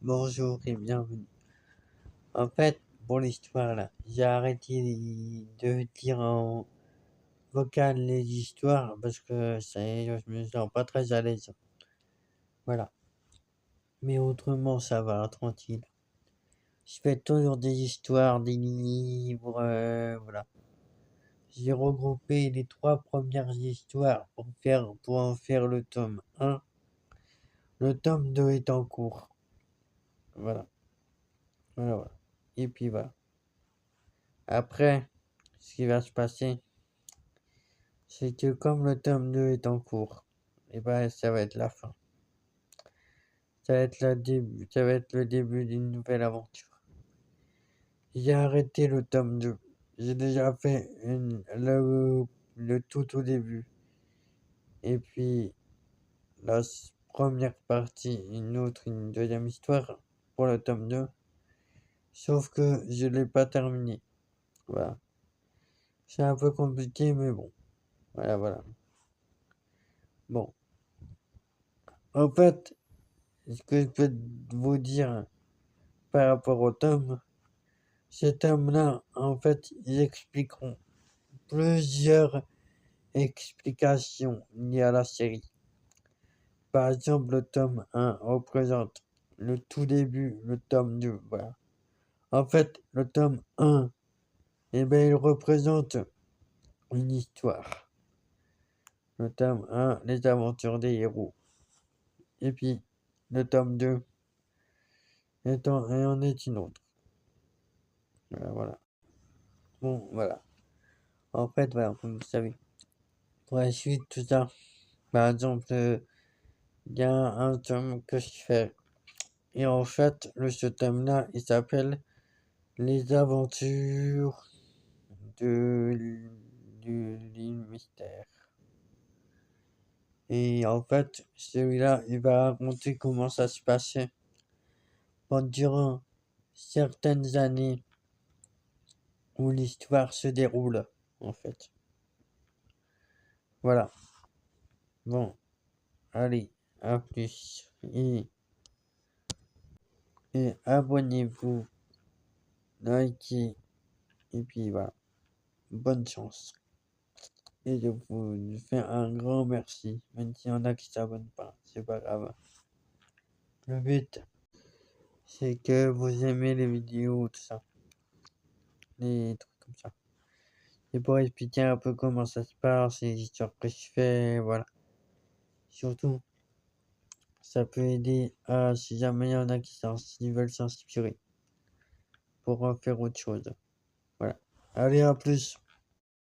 Bonjour et bienvenue. En fait, pour l'histoire là, j'ai arrêté de dire en vocal les histoires parce que ça y est, je me sens pas très à l'aise. Voilà. Mais autrement, ça va, tranquille. Je fais toujours des histoires, des livres, voilà. J'ai regroupé les 3 premières histoires pour en faire le tome 1. Le tome 2 est en cours. Voilà. Voilà. Et puis voilà. Après, ce qui va se passer, c'est que comme le tome 2 est en cours, et ben ça va être la fin. Ça va être le début d'une nouvelle aventure. J'ai arrêté le tome 2. J'ai déjà fait le tout au début. Et puis première partie, une deuxième histoire pour le tome 2. Sauf que je l'ai pas terminé. Voilà. C'est un peu compliqué, mais bon. Voilà. Bon. En fait, ce que je peux vous dire par rapport au tome, ces tomes-là, en fait, ils expliqueront plusieurs explications liées à la série. Par exemple, le tome 1 représente le tout début, le tome 2, voilà. En fait, le tome 1, eh ben, il représente une histoire. Le tome 1, les aventures des héros. Et puis, le tome 2 en est une autre. Voilà. Bon, voilà. En fait, voilà, comme vous savez. Pour la suite, tout ça. Par exemple, il y a un tome que je fais. Et en fait, ce tome-là, il s'appelle Les aventures de l'île mystère. Et en fait, celui-là, il va raconter comment ça se passait durant certaines années où l'histoire se déroule, en fait. Voilà. Bon, allez, à plus. Et abonnez-vous, likez, et puis voilà. Bonne chance. Et je vous fais un grand merci, même s'il y en a qui s'abonnent pas, c'est pas grave. Le but, c'est que vous aimez les vidéos, tout ça. Les trucs comme ça. Et pour expliquer un peu comment ça se passe, les histoires que je fais, voilà. Surtout, ça peut aider si jamais il y en a qui veulent s'inspirer pour faire autre chose. Voilà. Allez, à plus.